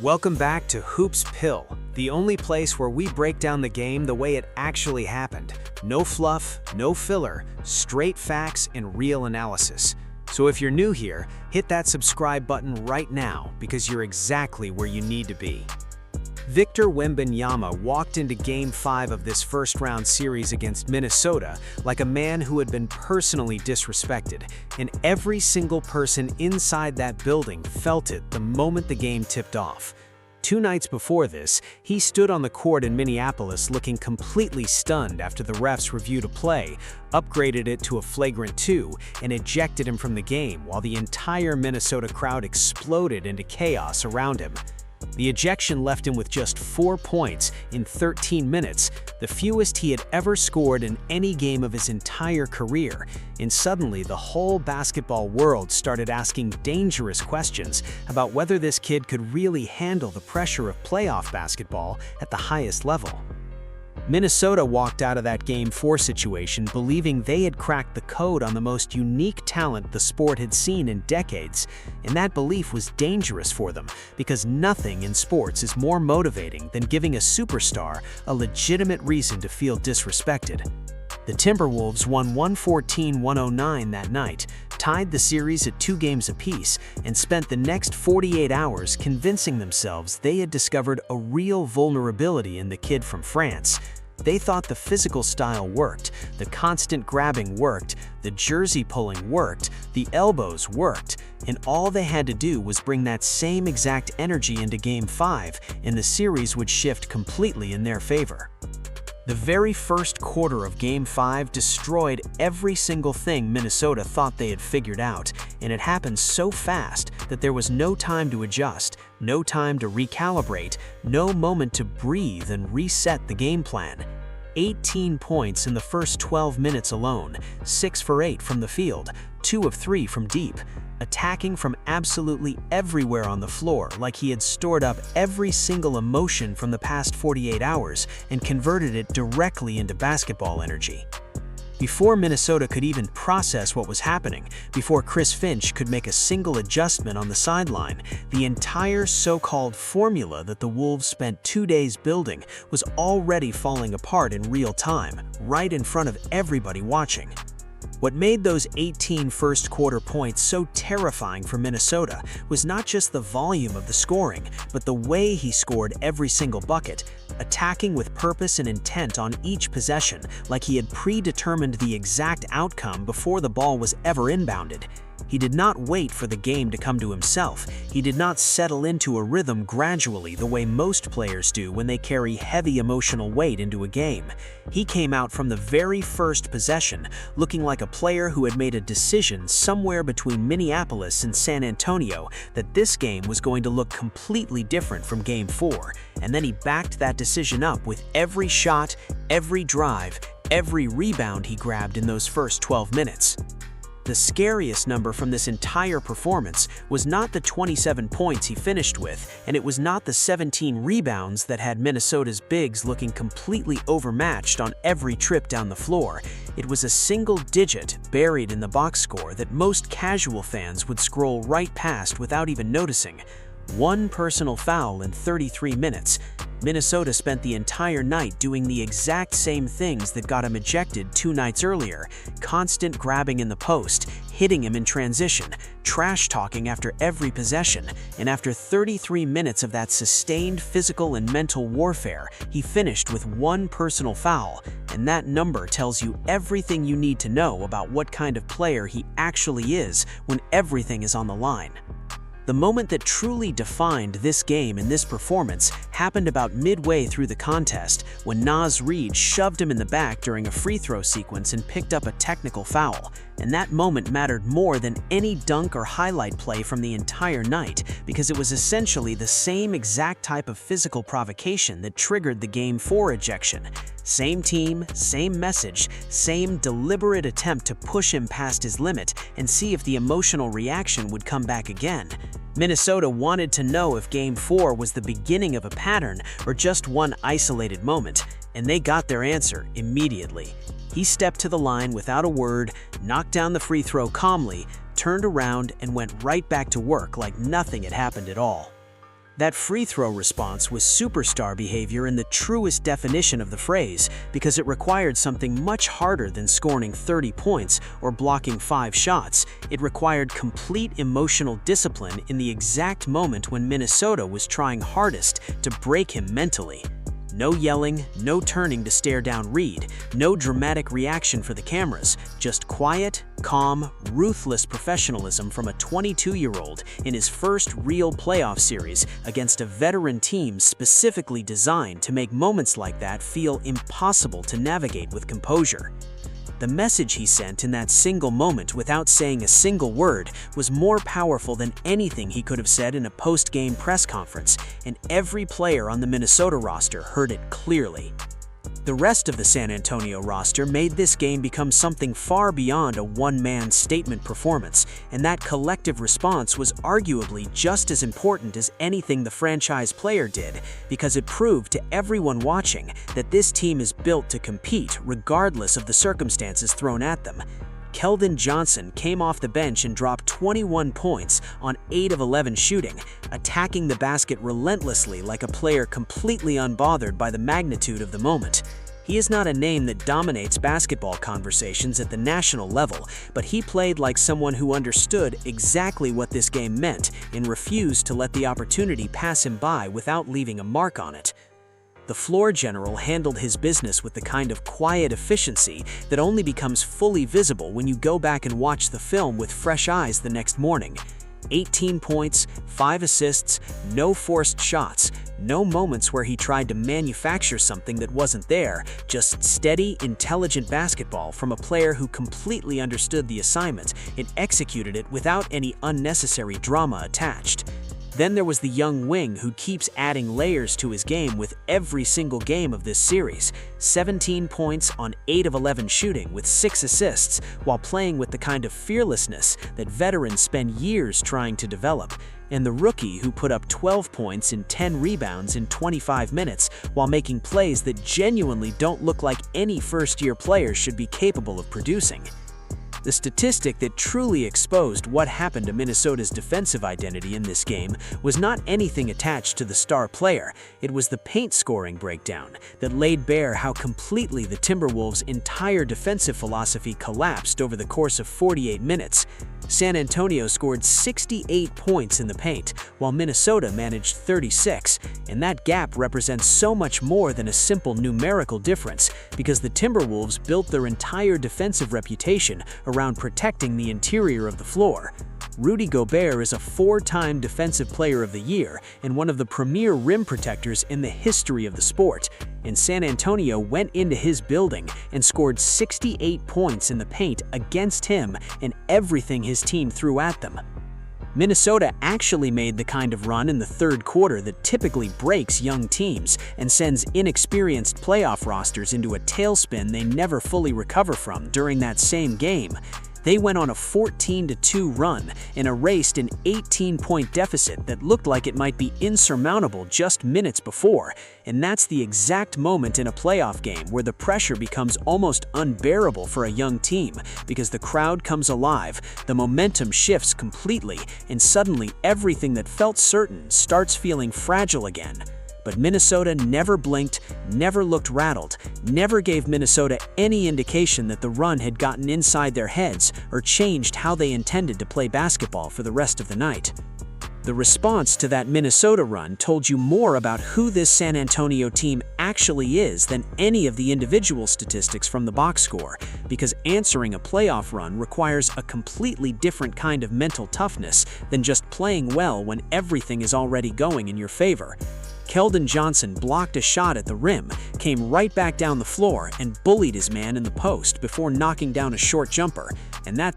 Welcome back to Hoops Pill, the only place where we break down the game the way it actually happened. No fluff, no filler, straight facts and real analysis. So if you're new here, hit that subscribe button right now because you're exactly where you need to be. Victor Wembanyama walked into Game 5 of this first-round series against Minnesota like a man who had been personally disrespected, and every single person inside that building felt it the moment the game tipped off. 2 nights before this, he stood on the court in Minneapolis looking completely stunned after the refs reviewed a play, upgraded it to a flagrant 2, and ejected him from the game while the entire Minnesota crowd exploded into chaos around him. The ejection left him with just 4 points in 13 minutes, the fewest he had ever scored in any game of his entire career, and suddenly the whole basketball world started asking dangerous questions about whether this kid could really handle the pressure of playoff basketball at the highest level. Minnesota walked out of that Game 4 situation believing they had cracked the code on the most unique talent the sport had seen in decades, and that belief was dangerous for them because nothing in sports is more motivating than giving a superstar a legitimate reason to feel disrespected. The Timberwolves won 114-109 that night, tied the series at 2 games apiece, and spent the next 48 hours convincing themselves they had discovered a real vulnerability in the kid from France. They thought the physical style worked, the constant grabbing worked, the jersey pulling worked, the elbows worked, and all they had to do was bring that same exact energy into Game 5, and the series would shift completely in their favor. The very first quarter of Game 5 destroyed every single thing Minnesota thought they had figured out, and it happened so fast that there was no time to adjust, no time to recalibrate, no moment to breathe and reset the game plan. 18 points in the first 12 minutes alone, 6 for 8 from the field, 2 of 3 from deep, attacking from absolutely everywhere on the floor like he had stored up every single emotion from the past 48 hours and converted it directly into basketball energy. Before Minnesota could even process what was happening, before Chris Finch could make a single adjustment on the sideline, the entire so-called formula that the Wolves spent 2 days building was already falling apart in real time, right in front of everybody watching. What made those 18 first-quarter points so terrifying for Minnesota was not just the volume of the scoring, but the way he scored every single bucket, attacking with purpose and intent on each possession, like he had predetermined the exact outcome before the ball was ever inbounded. He did not wait for the game to come to himself. He did not settle into a rhythm gradually the way most players do when they carry heavy emotional weight into a game. He came out from the very first possession looking like a player who had made a decision somewhere between Minneapolis and San Antonio that this game was going to look completely different from Game 4, and then he backed that decision up with every shot, every drive, every rebound he grabbed in those first 12 minutes. The scariest number from this entire performance was not the 27 points he finished with, and it was not the 17 rebounds that had Minnesota's bigs looking completely overmatched on every trip down the floor. It was a single digit buried in the box score that most casual fans would scroll right past without even noticing. 1 personal foul in 33 minutes. Minnesota spent the entire night doing the exact same things that got him ejected 2 nights earlier. Constant grabbing in the post, hitting him in transition, trash-talking after every possession, and after 33 minutes of that sustained physical and mental warfare, he finished with 1 personal foul, and that number tells you everything you need to know about what kind of player he actually is when everything is on the line. The moment that truly defined this game and this performance happened about midway through the contest when Naz Reid shoved him in the back during a free throw sequence and picked up a technical foul. And that moment mattered more than any dunk or highlight play from the entire night because it was essentially the same exact type of physical provocation that triggered the Game 4 ejection. Same team, same message, same deliberate attempt to push him past his limit and see if the emotional reaction would come back again. Minnesota wanted to know if Game 4 was the beginning of a pattern or just one isolated moment, and they got their answer immediately. He stepped to the line without a word, knocked down the free throw calmly, turned around and went right back to work like nothing had happened at all. That free throw response was superstar behavior in the truest definition of the phrase, because it required something much harder than scoring 30 points or blocking 5 shots. It required complete emotional discipline in the exact moment when Minnesota was trying hardest to break him mentally. No yelling, no turning to stare down Reed, no dramatic reaction for the cameras, just quiet, calm, ruthless professionalism from a 22-year-old in his first real playoff series against a veteran team specifically designed to make moments like that feel impossible to navigate with composure. The message he sent in that single moment without saying a single word was more powerful than anything he could have said in a post-game press conference, and every player on the Minnesota roster heard it clearly. The rest of the San Antonio roster made this game become something far beyond a one-man statement performance, and that collective response was arguably just as important as anything the franchise player did, because it proved to everyone watching that this team is built to compete regardless of the circumstances thrown at them. Keldon Johnson came off the bench and dropped 21 points on 8 of 11 shooting, attacking the basket relentlessly like a player completely unbothered by the magnitude of the moment. He is not a name that dominates basketball conversations at the national level, but he played like someone who understood exactly what this game meant and refused to let the opportunity pass him by without leaving a mark on it. The floor general handled his business with the kind of quiet efficiency that only becomes fully visible when you go back and watch the film with fresh eyes the next morning. 18 points, 5 assists, no forced shots, no moments where he tried to manufacture something that wasn't there, just steady, intelligent basketball from a player who completely understood the assignment and executed it without any unnecessary drama attached. Then there was the young wing who keeps adding layers to his game with every single game of this series. 17 points on 8 of 11 shooting with 6 assists, while playing with the kind of fearlessness that veterans spend years trying to develop. And the rookie who put up 12 points and 10 rebounds in 25 minutes while making plays that genuinely don't look like any first-year player should be capable of producing. The statistic that truly exposed what happened to Minnesota's defensive identity in this game was not anything attached to the star player. It was the paint scoring breakdown that laid bare how completely the Timberwolves' entire defensive philosophy collapsed over the course of 48 minutes. San Antonio scored 68 points in the paint, while Minnesota managed 36, and that gap represents so much more than a simple numerical difference, because the Timberwolves built their entire defensive reputation around protecting the interior of the floor. Rudy Gobert is a 4-time Defensive Player of the Year and one of the premier rim protectors in the history of the sport, and San Antonio went into his building and scored 68 points in the paint against him and everything his team threw at them. Minnesota actually made the kind of run in the third quarter that typically breaks young teams and sends inexperienced playoff rosters into a tailspin they never fully recover from during that same game. They went on a 14-2 run and erased an 18-point deficit that looked like it might be insurmountable just minutes before, and that's the exact moment in a playoff game where the pressure becomes almost unbearable for a young team, because the crowd comes alive, the momentum shifts completely, and suddenly everything that felt certain starts feeling fragile again. But Minnesota never blinked, never looked rattled, never gave Minnesota any indication that the run had gotten inside their heads or changed how they intended to play basketball for the rest of the night. The response to that Minnesota run told you more about who this San Antonio team actually is than any of the individual statistics from the box score, because answering a playoff run requires a completely different kind of mental toughness than just playing well when everything is already going in your favor. Keldon Johnson blocked a shot at the rim, came right back down the floor, and bullied his man in the post before knocking down a short jumper, and that